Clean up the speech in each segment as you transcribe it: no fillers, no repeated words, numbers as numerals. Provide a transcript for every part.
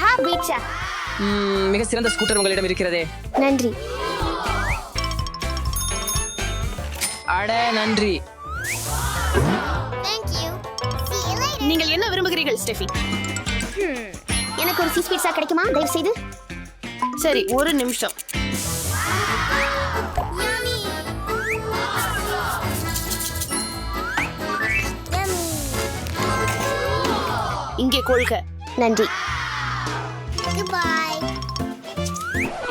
ஆஹா pizza. மிக சிறந்த scooter உங்களிடம் இருக்கிறதே. நன்றி. அட நன்றி. நீங்கள் என்ன விரும்புகிறீர்கள் ஸ்டெஃபி? எனக்கு ஒரு சீஸ் பீட்சா கிடைக்குமா தயவு செய்து? சரி, ஒரு நிமிஷம். இங்கே கொள்க. நன்றி.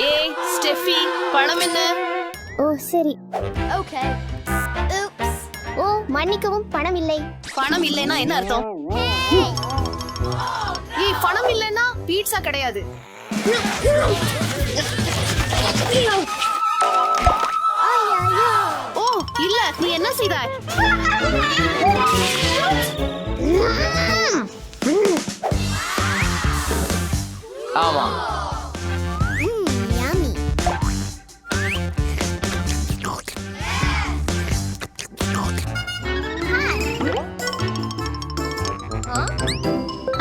ஏய் ஸ்டெஃபி, பணம் என்ன? ஓ சரி. Okay. Oops. ஓ மன்னிக்கவும், பணம் இல்லை. பணம் இல்லைன்னா என்ன அர்த்தம்? ஏய் பணம் இல்லைன்னா பீட்சா கிடையாது. ஓ இல்ல, நீ என்ன செய்தாய்? ஆமா. Yummy.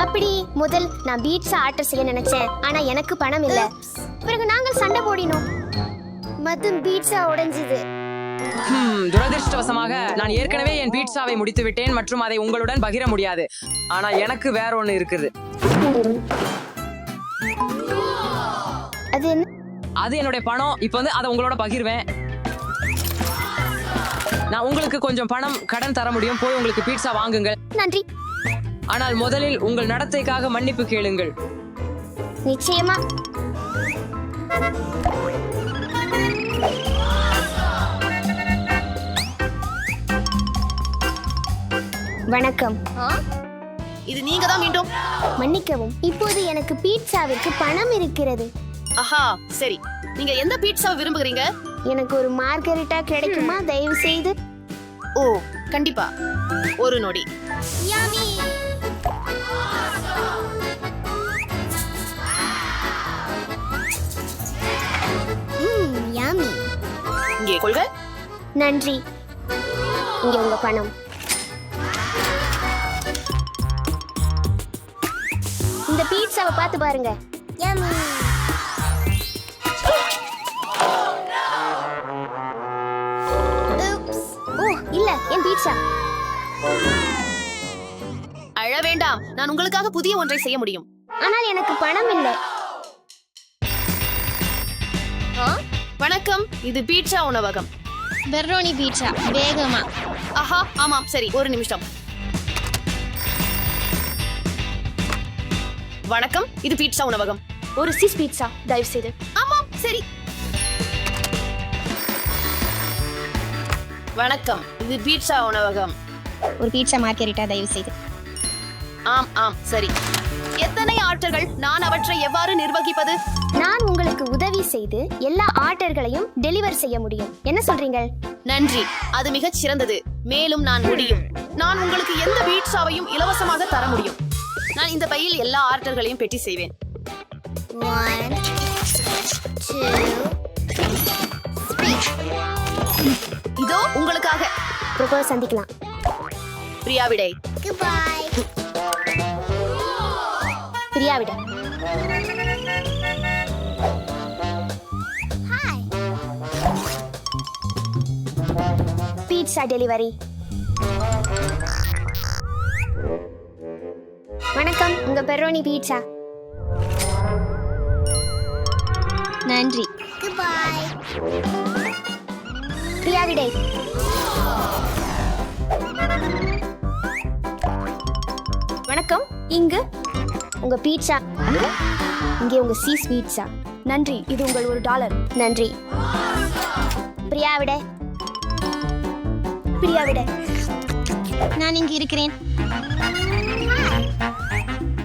அப்படி முதல் நான் பீட்சா ஆர்டர் செய்ய நினைச்சேன், ஆனா எனக்கு பணம் இல்ல. பிறகு நாங்கள் சண்டை போடினோம் மற்றும் பீட்சா உடைஞ்சது. துரதிர்ஷ்டவசமாக நான் ஏற்கனவே என் பீட்சாவை முடித்து விட்டேன் மற்றும் அதை உங்களுடன் பகிர முடியாது. ஆனா எனக்கு வேற ஒண்ணு இருக்குது. அது என்ன? அது என்னுடைய பணம். இப்ப அதை உங்களோட பகிர்வேன். நான் உங்களுக்கு கொஞ்சம் பணம் கடன் தர முடியும். போய் உங்களுக்கு பீட்சா வாங்குங்கள். நன்றி. ஆனால் முதலில் உங்கள் நடத்தைக்காக மன்னிப்பு கேளுங்கள். நிச்சயமா. வணக்கம். இது நீங்க தான் மீண்டும். மன்னிக்கவும், இப்போது எனக்கு பீட்சாவிற்கு பணம் இருக்கிறது. ஆஹா சரி, நீங்க எந்த பீட்சா விரும்புகிறீங்க? எனக்கு ஒரு மார்கரிட்டா கிடைக்குமா தயவு செய்து? ஓ கண்டிப்பா, ஒரு நொடி. இங்கே கொள்க. நன்றி. இங்க உங்க பணம். இந்த பீட்சாவை பார்த்து பாருங்க. ஓ இல்ல, என் பீட்சா. அழ வேண்டாம், நான் உங்களுக்காக புதிய ஒன்றை செய்ய முடியும். ஆனால் எனக்கு பணம் இல்லை. வணக்கம், இது பீட்சா உணவகம். பெர்ரோனி பீட்சா வேகமா. ஆஹா ஆமாம் சரி, ஒரு நிமிஷம். வணக்கம், இது பீட்சா உணவகம். ஒரு சீஸ் பீட்சா தயவு செய்து. ஆமாம் சரி. வணக்கம், இது பீட்சா உணவகம். ஒரு பீட்சா மார்கரிட்டா தயவு செய்து. ஆம் ஆம் சரி. எத்தனை ஆர்டர்கள்? நான் அவற்றை எவ்வாறு நிர்வகிப்பது? நான் உங்களுக்கு உதவி செய்து எல்லா ஆர்டர்களையும் டெலிவர் செய்ய முடியும். என்ன சொல்றீங்க? நன்றி, அது மிகச் சிறந்தது. மேலும் நான் முடியும். நான் உங்களுக்கு எந்த பீட்சாவையும் இலவசமாக தர முடியும். நான் இந்த பையில் எல்லா ஆர்டர்களையும் பெட்டி செய்வேன். 1 2 இதோ உங்களுக்காக. ப்ரோபோ சந்திக்கலாம். பிரியாவிடை. Goodbye. பிரியாவிடை. ஹாய். Pizza delivery. வணக்கம், உங்க பெர்ரோனி பீட்சா. நன்றி. Goodbye. பிரியாவிடை. வணக்கம், இங்கு உங்க பீட்சா. இங்கே உங்க சீஸ் பீட்சா. நன்றி, இது உங்கள் $1. நன்றி. பிரியாவிடை. பிரியாவிடை. நான் இங்கு இருக்கிறேன்.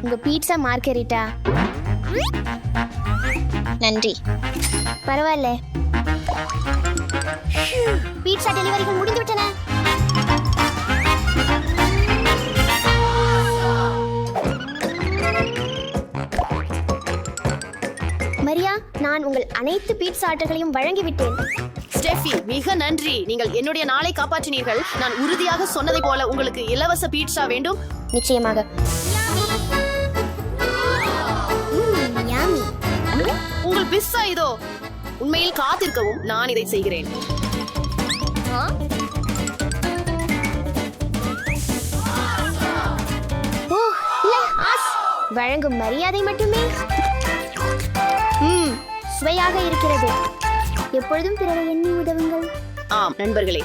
உங்க பீட்சா மார்கரிட்டா. நன்றி. பரவாயில்ல. பீட்சா டெலிவரிகள் முடிந்துவிட்டன. மரியா, நான் உங்கள் அனைத்து பீட்சா ஆர்டர்களையும் வழங்கிவிட்டேன். ஸ்டெஃபி, மிக நன்றி. நீங்கள் என்னுடைய நாளை காப்பாற்றினீர்கள். நான் உறுதியாக சொன்னதை போல உங்களுக்கு இலவச பீட்சா வேண்டும். நிச்சயமாக. பீட்சா இதோ. உண்மையில் காத்திருக்கவும் நான் இதை செய்கிறேன். ஓ, இல்ல, ஆஸ். வழங்கும் மரியாதை மட்டுமே சுவையாக இருக்கிறது. எப்பொழுதும் பிறரை எண்ணி உதவுங்கள். ஆம் நண்பர்களே.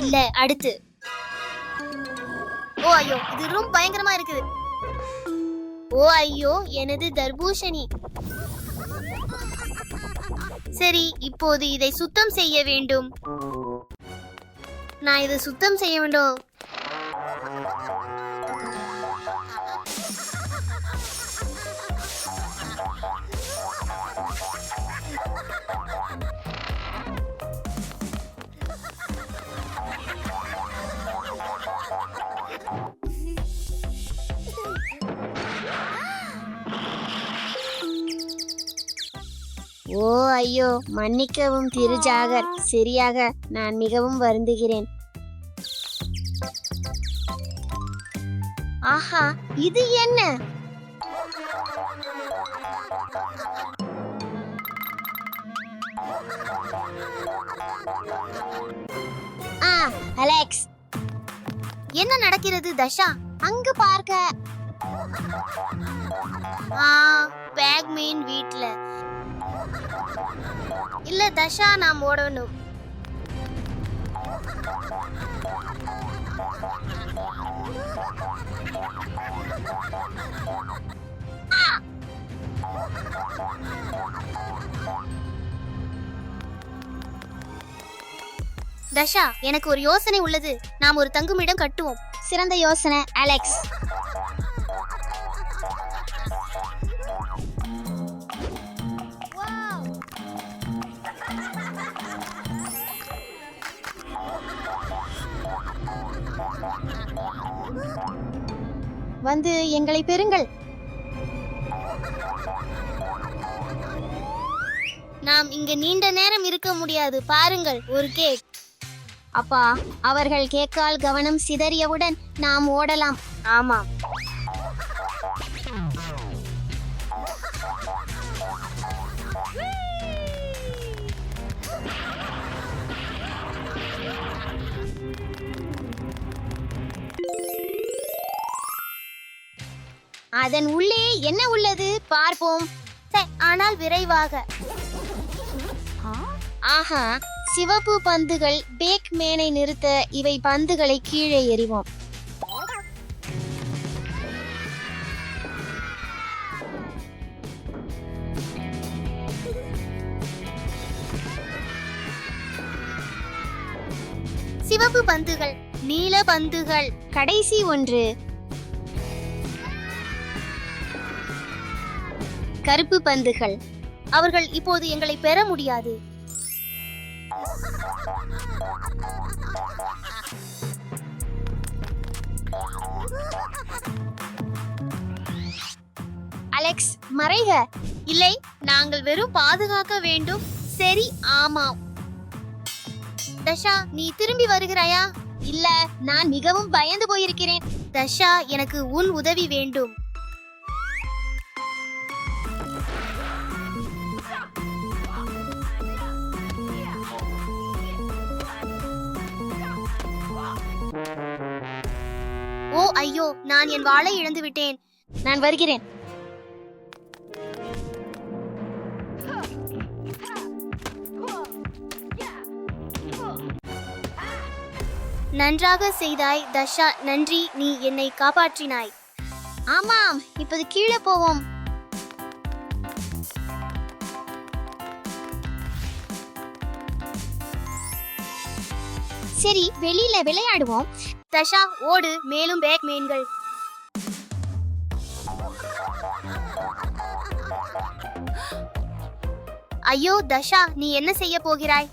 இல்ல, அடுத்து. ஓ ஐயோ, இது ரொம்ப பயங்கரமா இருக்குது. ஓ ஐயோ, எனது தர்பூசணி. சரி, இப்போது இதை சுத்தம் செய்ய வேண்டும். நான் இதை சுத்தம் செய்ய வேண்டும். ஓ ஐயோ, மன்னிக்கவும் திரு ஜாகர். சரியாக, நான் மிகவும் வருந்துகிறேன். ஆஹா, இது என்ன? அலெக்ஸ், என்ன நடக்கிறது தஷா? அங்கு பார்க்க. பேக்மேன் வீட்ல இல்ல தஷா, நாம் ஓடணும். தஷா, எனக்கு ஒரு யோசனை உள்ளது. நாம் ஒரு தங்குமிடம் கட்டுவோம். சிறந்த யோசனை அலெக்ஸ். வந்து எங்களை பெறுங்கள். நாம் இங்க நீண்ட நேரம் இருக்க முடியாது. பாருங்கள், ஒரு கேக். அப்பா, அவர்கள் கேக்கால் கவனம் சிதறியவுடன் நாம் ஓடலாம். ஆமாம். அதன் உள்ளே என்ன உள்ளது பார்ப்போம். ஆனால் விரைவாக. ஆஹா, சிவப்பு பந்துகள். பேக் மேனை நிறுத்த இவை பந்துகளை கீழே எறிவோம். சிவப்பு பந்துகள், நீல பந்துகள். கடைசி ஒன்று. கருப்பு பந்துகள். அவர்கள் இப்போது எங்களை பெற முடியாது. அலெக்ஸ், மறைக. இல்லை, நாங்கள் வெறும் பாதுகாக்க வேண்டும். சரி, ஆமாம். தஷா, நீ திரும்பி வருகிறாயா? இல்ல, நான் மிகவும் பயந்து போயிருக்கிறேன். தஷா, எனக்கு உன் உதவி வேண்டும். ஓ ஐயோ, நான் என் வாளை இழந்து விட்டேன். நான் வருகிறேன். நன்றாக செய்தாய் தஷா. நன்றி, நீ என்னை காப்பாற்றினாய். ஆமாம், இப்போது கீழே போவோம். சரி, வெளியில விளையாடுவோம். தஷா, ஓடு. மேலும் பேக் மேன்கள். ஐயோ தஷா, நீ என்ன செய்ய போகிறாய்?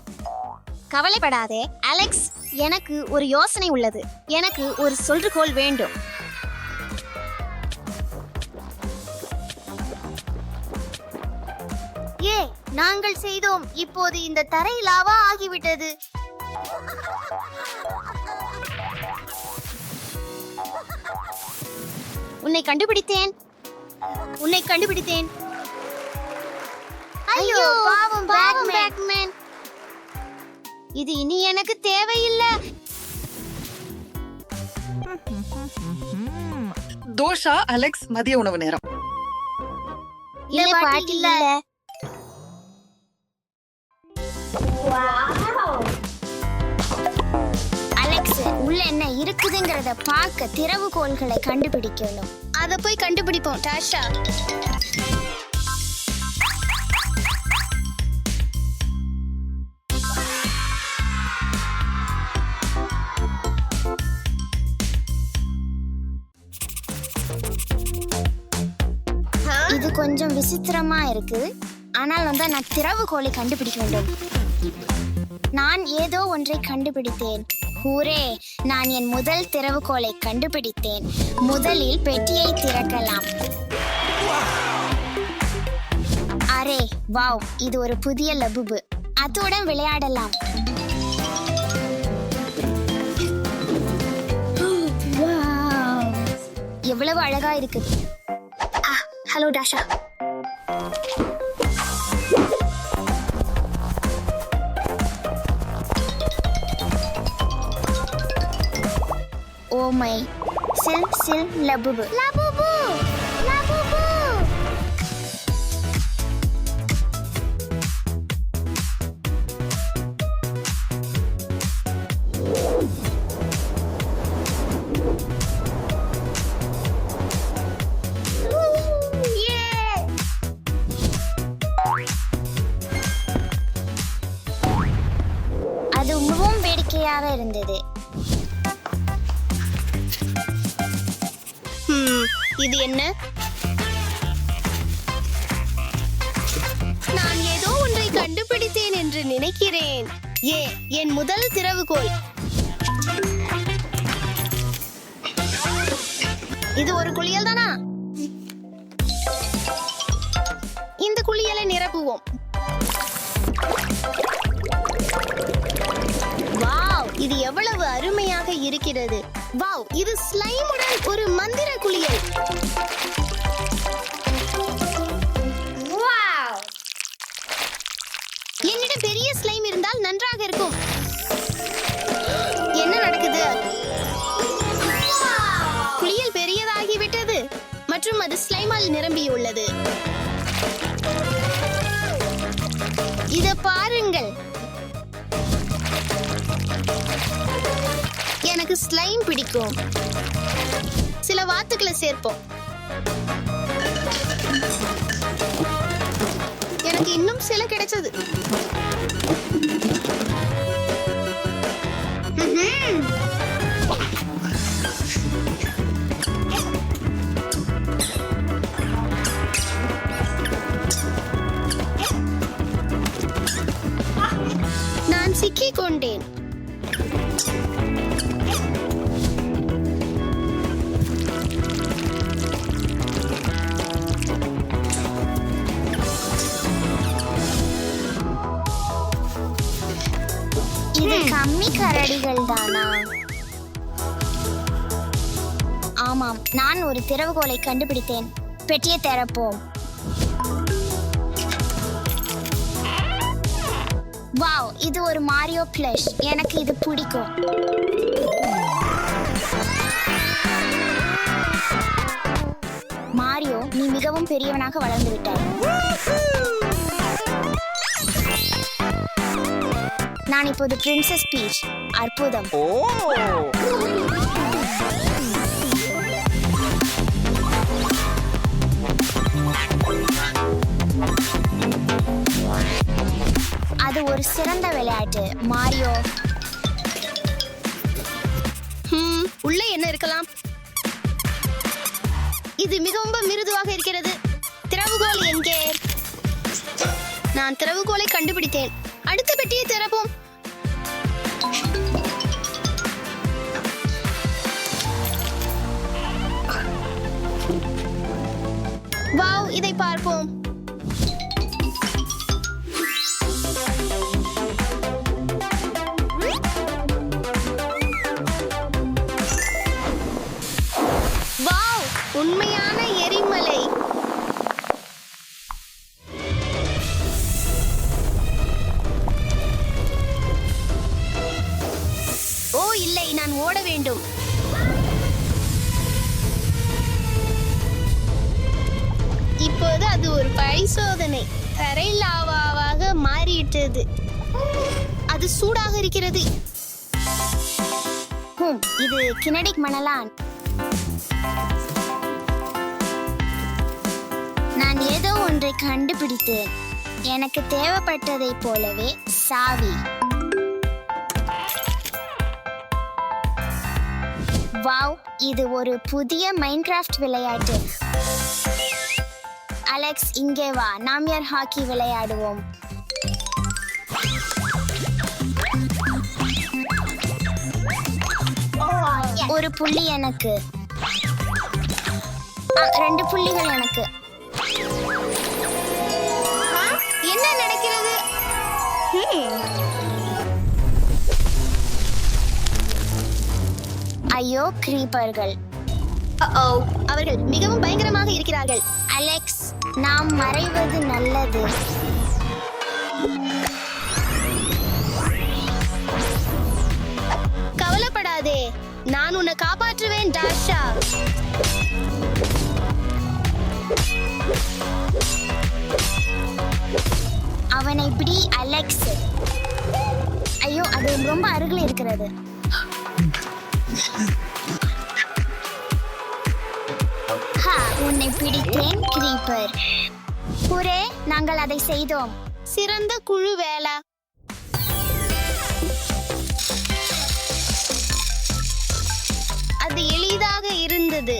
கவலைப்படாதே அலெக்ஸ், எனக்கு ஒரு யோசனை உள்ளது. எனக்கு ஒரு சொல்றுகோல் வேண்டும். ஏ, நாங்கள் செய்தோம். இப்போது இந்த தரை லாவா ஆகிவிட்டது. உன்னை கண்டுபிடித்தேன். உன்னை கண்டுபிடித்தேன். ஐயோ பாவம் பேக்மேன். இது இனி எனக்கு தேவையில்லை. தோஷா அலெக்ஸ் மதிய உணவு நேரம். இல்ல பாட்டி இல்ல. அலெக்ஸ், உள்ள என்ன இருக்குதுங்கறத பார்க்க திறவுகோல்களை கண்டுபிடிக்கணும். அத போய் கண்டுபிடிப்போம். டாஷா, இது கொஞ்சம் விசித்திரமா இருக்கு. ஆனால் நான் திறவுகோலை கண்டுபிடிக்க வேண்டும். நான் ஏதோ ஒன்றை கண்டுபிடித்தேன். ஹூரே, நான் என் முதல் திறவுகோலை கண்டுபிடித்தேன். முதலில் பெட்டியை திறக்கலாம். அரே வாவ், இது ஒரு புதிய லபுபு. அத்துடன் விளையாடலாம். வாவ், எவ்வளவு அழகா இருக்கு. Hello Dasha. ஓ மை, சில் லபுபு. அது மிகவும் வேடிக்கையாக இருந்தது. இது என்ன? நான் ஏதோ ஒன்றை கண்டுபிடித்தேன் என்று நினைக்கிறேன். என் முதல் திறவுகோல். இது ஒரு குளியல் தானா? இந்த குளியலை நிரப்புவோம். வாவ், இது எவ்வளவு அருமையாக இருக்கிறது. வாவ், இது ஸ்லைமுடன் ஒரு மந்திர குளியல். என்னிடம் பெரிய ஸ்லைம் இருந்தால் நன்றாக இருக்கும். என்ன நடக்குது? குளியல் பெரியதாகிவிட்டது மற்றும் அது ஸ்லைமால் நிரம்பியுள்ளது. இத பாருங்கள். எனக்கு ஸ்லைம் பிடிக்கும். சில வாத்துக்களை சேர்ப்போம். எனக்கு இன்னும் சில கிடைச்சது. நான் சிக்கிக் கொண்டேன். இது கம்மி கரடிகள் தானா? ஆமாம், நான் ஒரு திறவுகோலை கண்டுபிடித்தேன். பெட்டியை திறப்போம். வாவ், இது ஒரு மாரியோ பிளஷ். எனக்கு இது பிடிக்கும். மாரியோ, நீ மிகவும் பெரியவனாக வளர்ந்து விட்டாய். நான் இப்போது பிரின்சஸ் பீச். அற்புதம். அது ஒரு சிறந்த விளையாட்டு. மாரியோ, உள்ள என்ன இருக்கலாம்? இது மிகவும் மிருதுவாக இருக்கிறது. திறவுகோல் எங்கே? நான் திறவுகோலை கண்டுபிடித்தேன். அடுத்த பெட்டியை திறப்போம். வாவ், இதை பார்ப்போம். வாவ், உண்மையான எரிமலை. ஓ இல்லை, நான் ஓட வேண்டும். இப்போது அது ஒரு பரிசோதனை. தரை லாவாவாக மாறிவிட்டது. அது சூடாக இருக்கிறது. இது கினடிக் மணலான். நான் ஏதோ ஒன்றை கண்டுபிடித்தேன். எனக்கு தேவைப்பட்டதைப் போலவே சாவி. வாவ், இது ஒரு புதிய மைன்கிராஃப்ட் விளையாட்டு. அலெக்ஸ், இங்கே வா, நாம் யார் ஹாக்கி விளையாடுவோம். ஒரு புள்ளி எனக்கு. 2 புள்ளிகள் எனக்கு. என்ன நடக்கிறது? ஐயோ, கிரீப்பர்கள். அவர்கள் மிகவும் பயங்கரமாக இருக்கிறார்கள். அலெக்ஸ், நாம் மறைவது நல்லது. கவலைப்படாதே, நான் உன்னை காப்பாற்றுவேன் டாஷா. அவனை பிடி அலெக்ஸ். ஐயோ, அது ரொம்ப அருகில் இருக்கிறது. உன்னை பிடித்தேன் கிரீப்பர். புரே, நாங்கள் அதை செய்தோம். சிறந்த குழு வேலை. அது எளிதாக இருந்தது.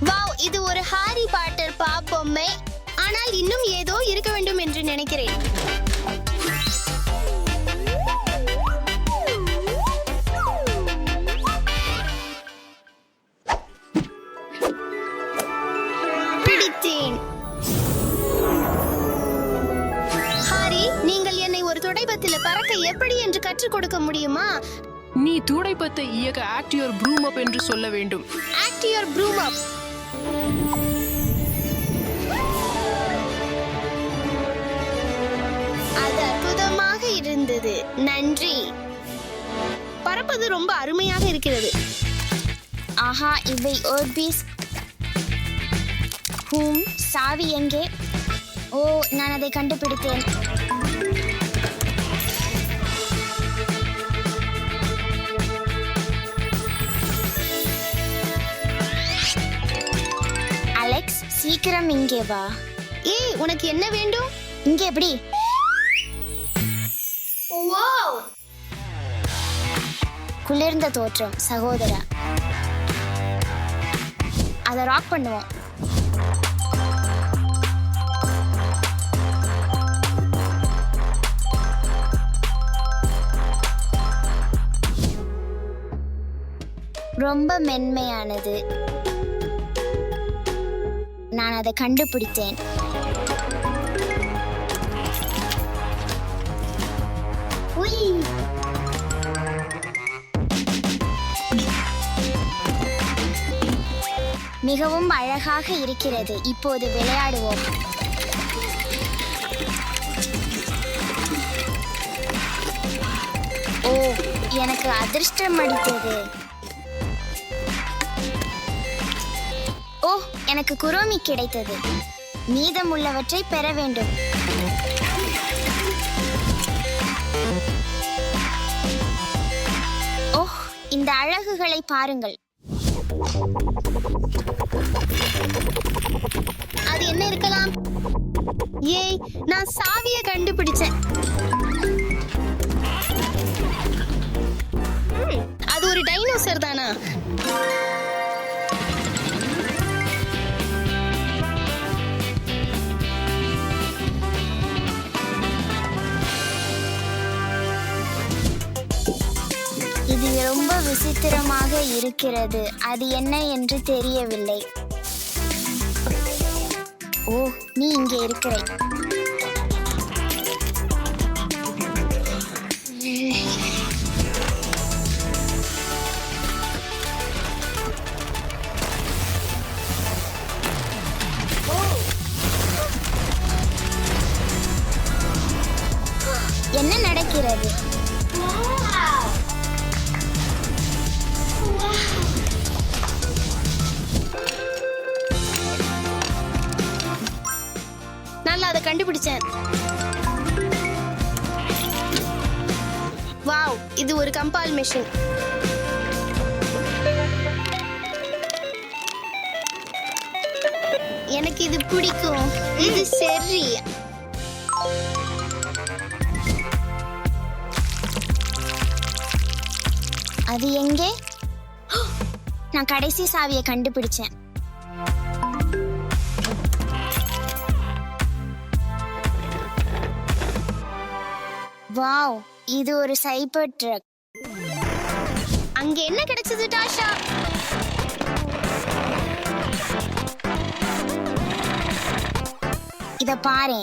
வாவ், இது ஒரு ஹாரி பாட்டர் பாப்பொம்மை. ஆனால் இன்னும் ஏதோ இருக்க வேண்டும் என்று நினைக்கிறேன். பிடித்தேன். ஹாரி, நீங்கள் என்னை ஒரு துடைப்பத்தில் பறக்க எப்படி என்று கற்றுக் கொடுக்க முடியுமா? நீ துடைப்பத்தை இயக்க ஆக்ட் யுவர் ப்ரூம் அப் என்று சொல்ல வேண்டும். ஆக்ட் யுவர் ப்ரூம் அப். அது அற்புதமாக இருந்தது. நன்றி. பறப்பது ரொம்ப அருமையாக இருக்கிறது. ஆஹா, இவை ஓர்பிஸ். சாவி எங்கே? ஓ, நான் அதை கண்டுபிடித்தேன். அலெக்ஸ், சீக்கிரம் இங்கே வா. ஏய், உனக்கு என்ன வேண்டும்? இங்கே எப்படி? குளிர்ந்த தோற்றம் சகோதரா. அதை ராக் பண்ணுவோம். ரொம்ப மென்மையானது. நான் அதை கண்டுபிடித்தேன். மிகவும் அழகாக இருக்கிறது. இப்போது விளையாடுவோம். ஓ, எனக்கு அதிர்ஷ்டம் அடித்தது. ஓ, எனக்கு குரோமி கிடைத்தது. மீதமுள்ளவற்றை பெற வேண்டும். ஓஹ், இந்த அழகுகளை பாருங்கள். அது என்ன இருக்கலாம்? ஏய், நான் சாவியை கண்டுபிடிச்சேன். அது ஒரு டைனோசர் தானா? இது ரொம்ப விசித்திரமாக இருக்கிறது. அது என்ன என்று தெரியவில்லை. ஓ, நீ இங்கே இருக்கிறாய். இருக்கிறது. நல்லா அதை கண்டுபிடிச்சேன். வாவ், இது ஒரு கம்பால் மெஷின். எனக்கு இது பிடிக்கும். இது சரி. அது எங்கே? நான் கடைசி சாவியை கண்டுபிடிச்சேன். வாவ், இது ஒரு சைபர் ட்ரக். அங்க என்ன கிடைச்சது டாஷா? இத பாரு.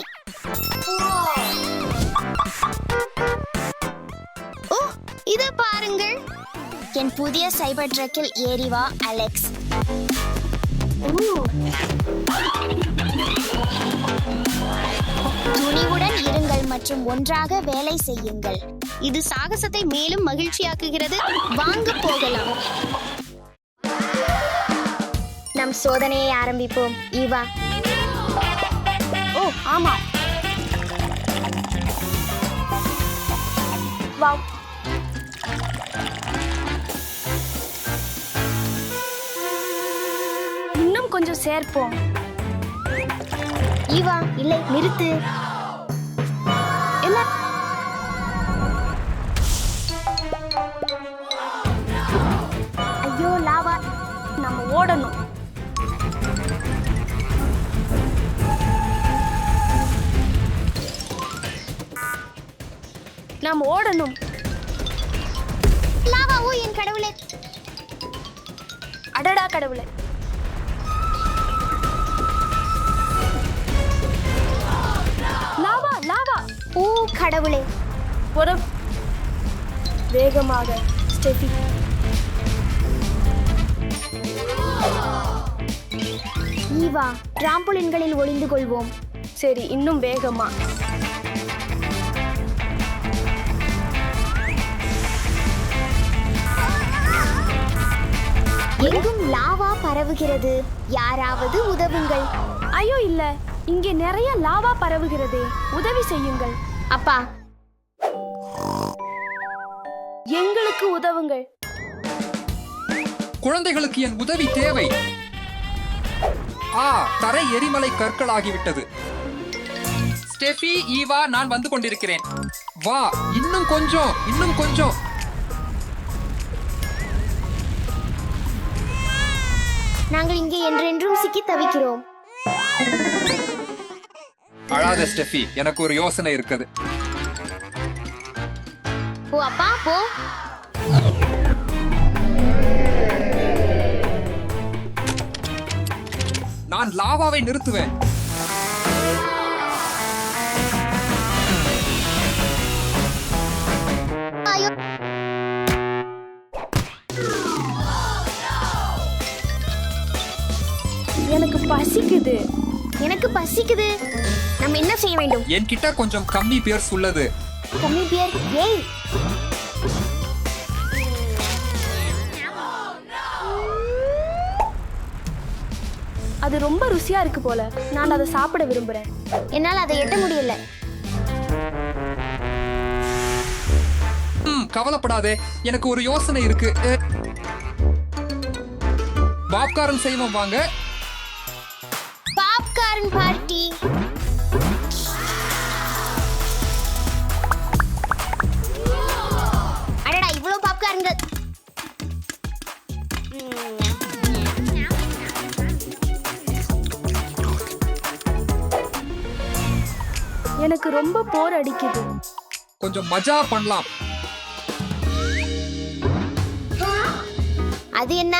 ஓ, இத பாருங்கள். என் புதிய சைபர் ட்ரக்கில் ஏறி வா அலெக்ஸ். துணிவுடன் இருங்கள் மற்றும் ஒன்றாக வேலை செய்யுங்கள். இது சாகசத்தை மேலும் மகிழ்ச்சியாக்குகிறது. வாங்க போகலாம். நம் சோதனையை ஆரம்பிப்போம். ஈவா. ஓ ஆமா. வாவ். இன்னும் கொஞ்சம் சேர்ப்போம். ஈவா, இல்லை, நிறுத்து. என்ன? ஐயோ, லாவா. நம்ம ஓடணும். நாம் ஓடணும். லாவா, ஓ என் கடவுளே. அடடா கடவுளே. Lava lava. ஓ கடவுளே. ஒரு வேகமாக ஸ்டெஃபி. ஈவா, டிராம்போலின்களில் ஒளிந்து கொள்வோம். சரி, இன்னும் வேகமா. எங்கும் லாவா பரவுகிறது. யாராவது உதவுங்கள். ஐயோ இல்ல, இங்கே நிறைய லாவா பரவுகிறது. உதவி செய்யுங்கள். அப்பா, எங்களுக்கு உதவுங்கள். குழந்தைகளுக்கு என் உதவி தேவை. தரை எரிமலை கற்களாகிவிட்டது. ஸ்டெஃபி, ஈவா, நான் வந்து கொண்டிருக்கிறேன். வா, இன்னும் கொஞ்சம், இன்னும் கொஞ்சம். நாங்கள் இங்கே என்றென்றும் சிக்கி தவிக்கிறோம். அழாத ஸ்டெஃபி, எனக்கு ஒரு யோசனை இருக்குது. ஓ அப்பா, போ. நான் லாவாவை நிறுத்துவேன். எனக்கு பசிக்குது. எனக்கு பசிக்குது. நம்ம என்ன செய்ய வேண்டும்? என்கிட்ட கொஞ்சம் கம்மி பியர்ஸ் உள்ளது. கம்மி பியர்? ஏய், அது ரொம்ப ருசியா இருக்கு போல. நான் அதை சாப்பிட விரும்புறேன். என்னால் அதை எட்ட முடியல. கவலைப்படாதே, எனக்கு ஒரு யோசனை இருக்கு. பாப்கார்ன் செய்வோம் வாங்க. Popcorn party. அடடா, இவ்வளவு பாப்கார்ன்கள். எனக்கு ரொம்ப போர் அடிக்குது. கொஞ்சம் மஜா பண்ணலாம். அது என்ன?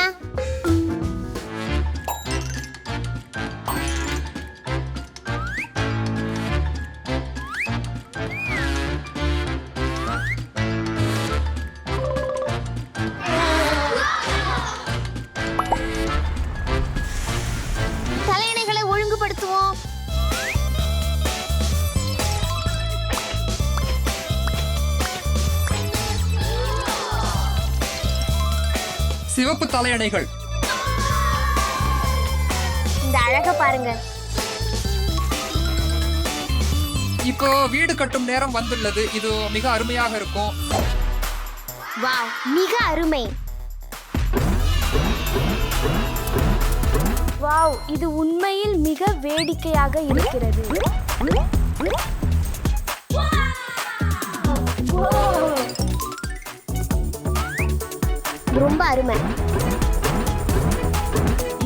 தலையணைகளை ஒழுங்குபடுத்துவோம். சிவப்பு தலையணைகள். இந்த அழக பாருங்க. இப்போ வீடு கட்டும் நேரம் வந்துள்ளது. இது மிக அருமையாக இருக்கும். வாவ், மிக அருமை. வாவ், இது உண்மையில் மிக வேடிக்கையாக இருக்கிறது. ரொம்ப அருமை.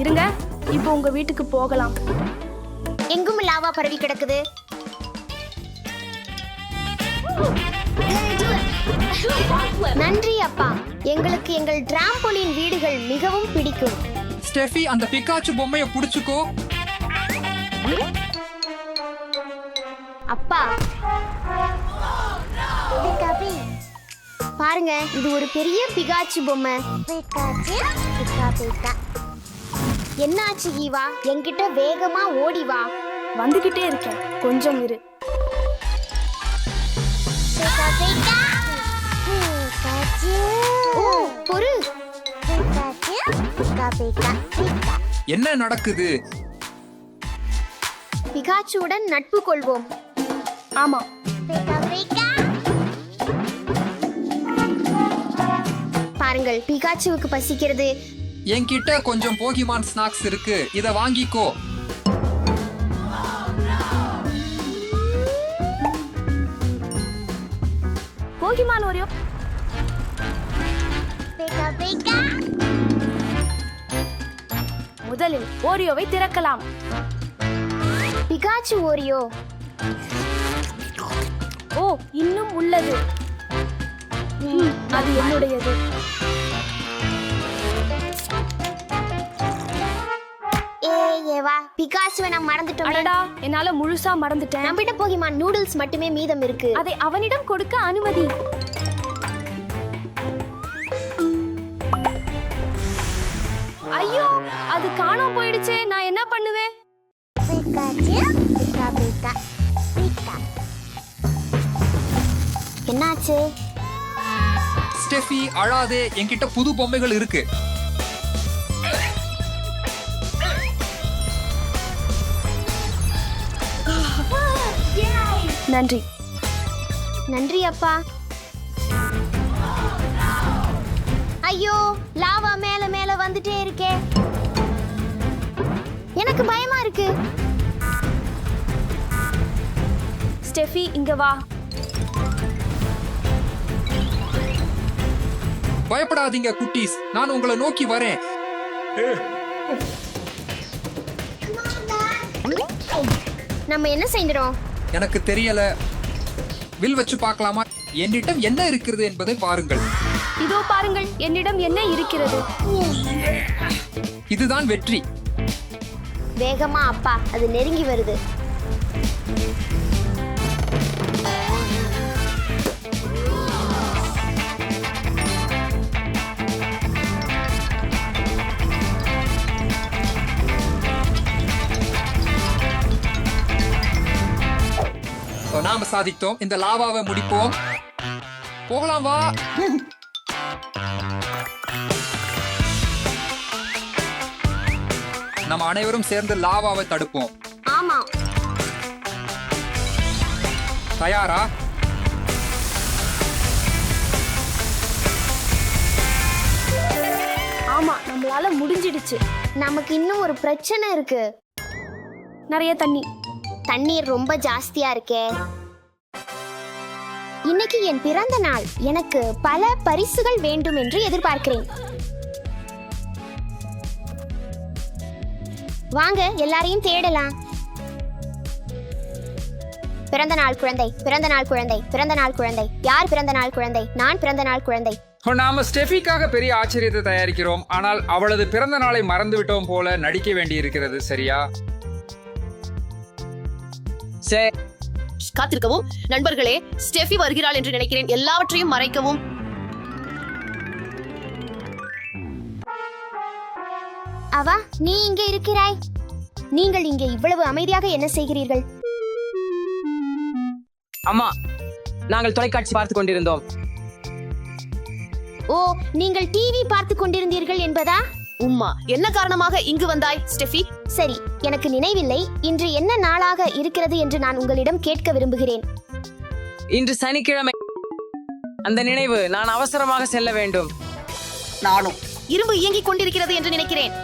இருங்க, இப்போ உங்க வீட்டுக்கு போகலாம். எங்கும் லாவா பரவி கிடக்குது. நன்றி அப்பா, எங்களுக்கு எங்கள் டிராம்போலின் வீடுகள் மிகவும் பிடிக்கும். ஸ்டெஃபி, அந்த பிக்காச்சு பொம்மையை புடிச்சுக்கோ. அப்பா பாருங்க, இது ஒரு பெரிய பிகாச்சு பொம்மை. என்னாச்சு ஈவா? என்கிட்ட வேகமா ஓடி வா. வந்துகிட்டே இருக்கேன், கொஞ்சம் இரு. ஓ, பொறு. என்ன நடக்குது? பிகாச்சுவுடன் நட்பு கொள்வோம். ஆமா, பாருங்கள், பிகாச்சுவுக்கு பசிக்கிறது. என்கிட்ட கொஞ்சம் போகிமான் ஸ்நாக்ஸ் இருக்கு. இத வாங்கிக்கோ. Pokémon Oreo. முதலில் ஓரியோவை திறக்கலாம். Pikachu Oreo. ஓ, இன்னும் உள்ளது. அது என்னுடையது. ஏவா, பிகாச்சுவை நான் மறந்துட்டோம். அடடா, என்னால முழுசா மறந்துட்டேன். நம்மிட்ட போகிமான் நூடுல்ஸ் மட்டுமே மீதம் இருக்கு. அதை அவனிடம் கொடுக்க அனுமதி. ஐயோ, அது காணாம போயிடுச்சே. நான் என்ன பண்ணுவேன்? என்னாச்சு? ஸ்டெஃபி, அழாதே. என்கிட்ட புது பொம்மைகள் இருக்கு. நன்றி. நன்றி அப்பா. ஐயோ, லாவா மேல மேல வந்துட்டே இருக்கே. எனக்கு பயமா இருக்கு. ஸ்டெஃபி, இங்க வா. பயப்படாதீங்க குட்டீஸ், நான் உங்களை நோக்கி வரேன். நம்ம என்ன செய்யறோம்? எனக்கு தெரியல. வில் வச்சு பார்க்கலாமா? என்னிடம் என்ன இருக்கிறது என்பதை பாருங்கள். இதோ பாருங்கள், என்னிடம் என்ன இருக்கிறது. இதுதான் வெற்றி. வேகமா அப்பா, அது நெருங்கி வருது. நாம சாதித்தோம். இந்த லாவாவை முடிப்போம். போகலாம், வா. நம்ம அனைவரும் சேர்ந்து லாவாவை தடுப்போம். ஆமா. தயாரா? ஆமா, நம்மளால முடிஞ்சிடுச்சு. நமக்கு இன்னும் ஒரு பிரச்சனை இருக்கு. நிறைய தண்ணி. தண்ணீர் ரொம்ப ஜாஸ்தியா இருக்கே. இன்னைக்கு என் பிறந்த நாள். எனக்கு பல பரிசுகள் வேண்டும் என்று எதிர்பார்க்கிறேன். வாங்க, எல்லாரையும் தேடலாம். பிறந்த நாள் குழந்தை, பிறந்த நாள் குழந்தை, பிறந்த நாள் குழந்தை. யார் பிறந்த நாள் குழந்தை? நான் பிறந்த நாள் குழந்தை. நாம ஸ்டெஃபிக்காக பெரிய ஆச்சரியத்தை தயாரிக்கிறோம், ஆனால் அவளது பிறந்த நாளை மறந்துவிட்டோம் போல நடிக்க வேண்டியிருக்கிறது. சரியா? காத்திருக்கவும். நண்பர்களே, ஸ்டெஃபி வருகிறாள் என்று நினைக்கிறேன். எல்லாவற்றையும் மறைக்கவும். அவா, நீ இங்கே இருக்கிறாய். நீங்கள் இங்கே இவ்வளவு அமைதியாக என்ன செய்கிறீர்கள்? அம்மா, நாங்கள் தொலைக்காட்சி பார்த்து கொண்டிருந்தோம். ஓ, நீங்கள் டிவி பார்த்து கொண்டிருந்தீர்கள் என்பதா? உம்மா, என்ன காரணமாக இங்கு வந்தாய் ஸ்டெஃபி? சரி, எனக்கு நினைவில்லை. இன்று என்ன நாளாக இருக்கிறது என்று நான் உங்களிடம் கேட்க விரும்புகிறேன். இன்று சனிக்கிழமை. அந்த நினைவு, நான் அவசரமாக செல்ல வேண்டும். நானும். இரும்பு இயங்கிக் கொண்டிருக்கிறது என்று நினைக்கிறேன்.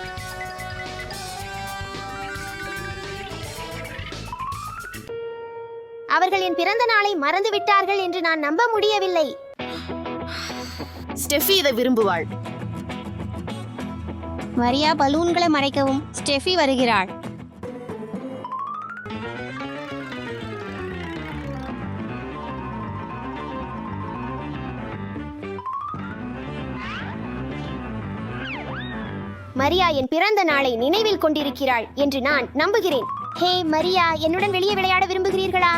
அவர்கள் என் பிறந்த நாளை மறந்து விட்டார்கள் என்று நான் நம்ப முடியவில்லை. ஸ்டெஃபி இதை விரும்புவாள். மரியா, பலூன்களை மறைக்கவும். ஸ்டெஃபி வருகிறாள். மரியா என் பிறந்த நாளை நினைவில் கொண்டிருக்கிறாள் என்று நான் நம்புகிறேன். ஹே மரியா, என்னுடன் வெளியே விளையாட விரும்புகிறீர்களா?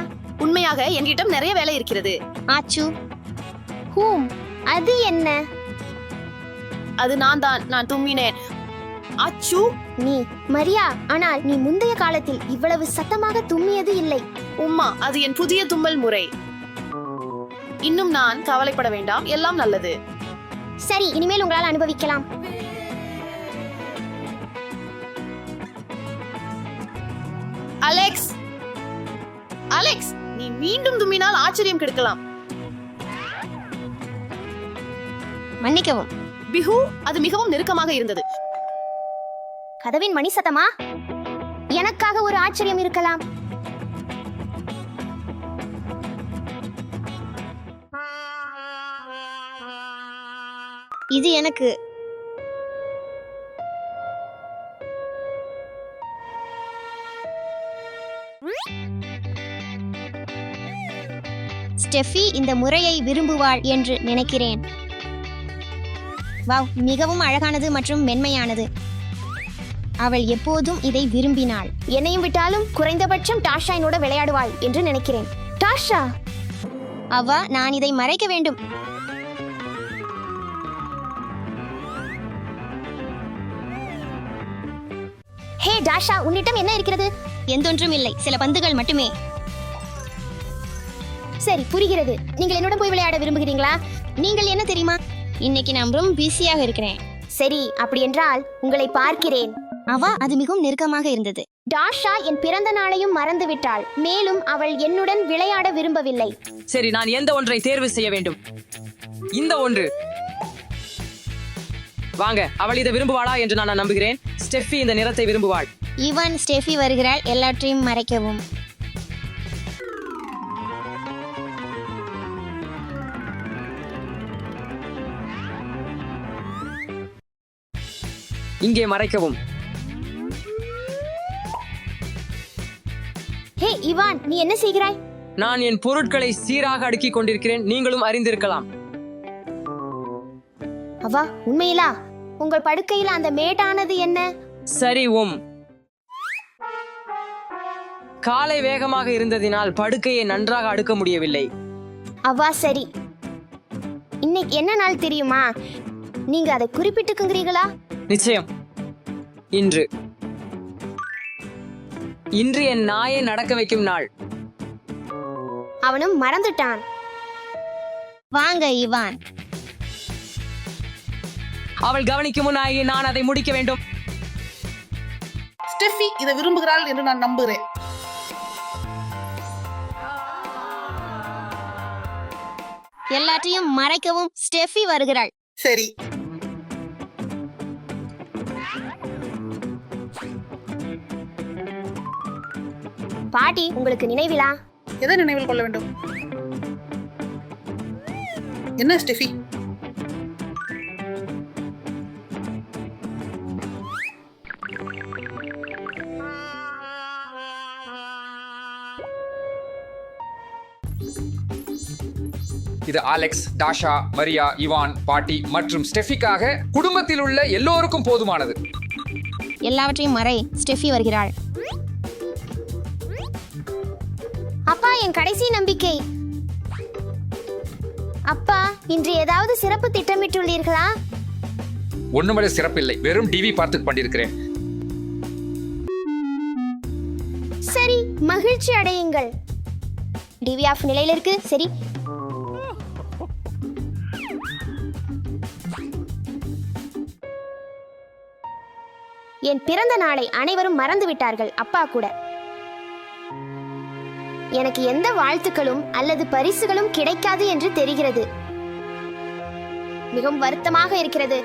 உண்மையாக என்னிடம் நிறைய வேலை இருக்கிறது. ஆச்சு. ஹூம், அது என்ன? அது நான் தும்மினேன். அச்சு. நீ மரியா, ஆனால் நீ முந்தைய காலத்தில் இவ்வளவு சத்தமாக தும்மியது இல்லை. உம்மா, அது என் புதிய தும்மல் முறை. இன்னும் நான் கவலைப்பட வேண்டாம், எல்லாம் நல்லது. சரி, இனிமேல் உங்களால் அனுபவிக்கலாம். அலெக்ஸ், அலெக்ஸ், நீ மீண்டும் தும்மினால் ஆச்சரியம் கெடுக்கலாம். மன்னிக்கவும். பிஹு, அது மிகவும் நெருக்கமாக இருந்தது. கதவின் மணி சத்தமா? எனக்காக ஒரு ஆச்சரியம் இருக்கலாம். இது எனக்கு. ஸ்டெஃபி இந்த முறையை விரும்புவாள் என்று நினைக்கிறேன். வாவ், மிகவும் அழகானது மற்றும் மென்மையானது. அவள் எப்போதும் இதை விரும்பினாள். என்னையும் விட்டாலும் குறைந்தபட்சம் டாஷா என்னோட விளையாடுவாள் என்று நினைக்கிறேன். டாஷா, நான் இதை மறைக்க வேண்டும். ஹே டாஷா, உன்னிடம் என்ன இருக்கிறது? எந்தொன்றும் இல்லை, சில பந்துகள் மட்டுமே. சரி, புரிகிறது. நீங்கள் என்னுடன் போய் விளையாட விரும்புகிறீங்களா? நீங்கள் என்ன தெரியுமா, இன்னைக்கு நான் ரொம்ப பிஸியாக இருக்கிறேன். சரி, அப்படி என்றால் உங்களை பார்க்கிறேன். அது மிகவும் நெருக்கமாக இருந்தது. டாஷா என் பிறந்த நாளையும் மறந்து விட்டாள். மேலும் அவள் என்னுடன் விளையாட விரும்பவில்லை. சரி, நான் எந்த ஒன்றை தேர்வு செய்ய வேண்டும்? இந்த ஒன்று. வாங்க, அவள் இதை விரும்புவாளா என்று நான் நம்புகிறேன். ஸ்டெஃபி இந்த நிறத்தை விரும்புவாள். இவன் ஸ்டெஃபி வருகிறாள். எல்லாற்றையும் மறைக்கவும். இங்கே மறைக்கவும். ஹே இவான், நீ என்ன செய்கிறாய்? நான் என் பொருட்களை சீராக அடுக்கிக் கொண்டிருக்கிறேன். நீங்களும் அறிந்திருக்கலாம். உண்மையிலா? உங்கள் படுக்கையில் அந்த மேட்டானது என்ன? சரி. காலை வேகமாக இருந்ததினால் படுக்கையை நன்றாக அடுக்க முடியவில்லை. சரி. இன்னைக்கு என்ன நாள் தெரியுமா? நீங்க அதை குறிப்பிட்டுக்குங்கிறீங்களா? நிச்சயம். இன்று என் நாயை நடக்க வைக்கும் நாள். அவனும் மறந்துட்டான். வாங்க இவான். அவள் கவனிக்கும் முன்னாயே நான் அதை முடிக்க வேண்டும். ஸ்டெஃபி இதை விரும்புகிறாள் என்று நான் நம்புகிறேன். எல்லாத்தையும் மறைக்கவும். ஸ்டெஃபி வருகிறாள். சரி. பாட்டி, உங்களுக்கு நினைவிலா? எதை நினைவில் கொள்ள வேண்டும்? என்ன ஸ்டெஃபி? இது அலெக்ஸ், டாஷா, மரியா, இவான், பாட்டி மற்றும் ஸ்டெஃபிக்காக குடும்பத்தில் உள்ள எல்லோருக்கும் போதுமானது. எல்லாவற்றையும் மறை. ஸ்டெஃபி வருகிறாள். அப்பா, என் கடைசி நம்பிக்கை. அப்பா, இன்று ஏதாவது சிறப்பு திட்டமிட்டுள்ளீர்களா? ஒண்ணுமலை சிறப்பில்லை, வெறும் டிவி பார்த்து கொண்டிருக்கிறேன். சரி, மகிழ்ச்சி அடையுங்கள். டிவி ஆஃப் நிலையில் இருக்கு. சரி, என் பிறந்த நாளை அனைவரும் மறந்து விட்டார்கள், அப்பா கூட. எனக்கு எந்த வாழ்த்துக்களும் அல்லது பரிசுகளும் கிடைக்காது என்று தெரிகிறது. மிகவும் வருத்தமாக இருக்கிறது.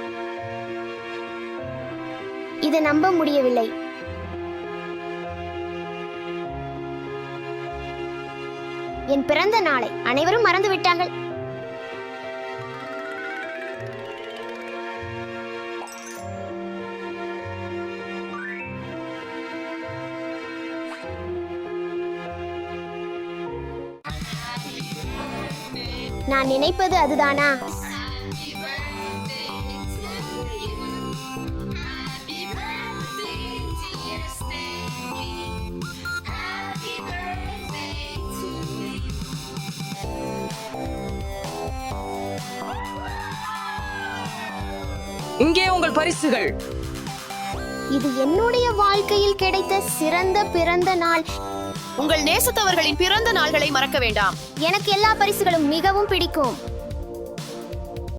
இதை நம்ப முடியவில்லை. என் பிறந்த நாளை அனைவரும் மறந்து விட்டார்கள். நான் நினைப்பது அதுதானா? இங்கே உங்கள் பரிசுகள். இது என்னுடைய வாழ்க்கையில் கிடைத்த சிறந்த பிறந்த நாள். உங்கள் நேசத்தவர்களின் பிறந்த நாள்களை மறக்க வேண்டாம். எனக்கு எல்லா பரிசுகளும் மிகவும் பிடிக்கும்.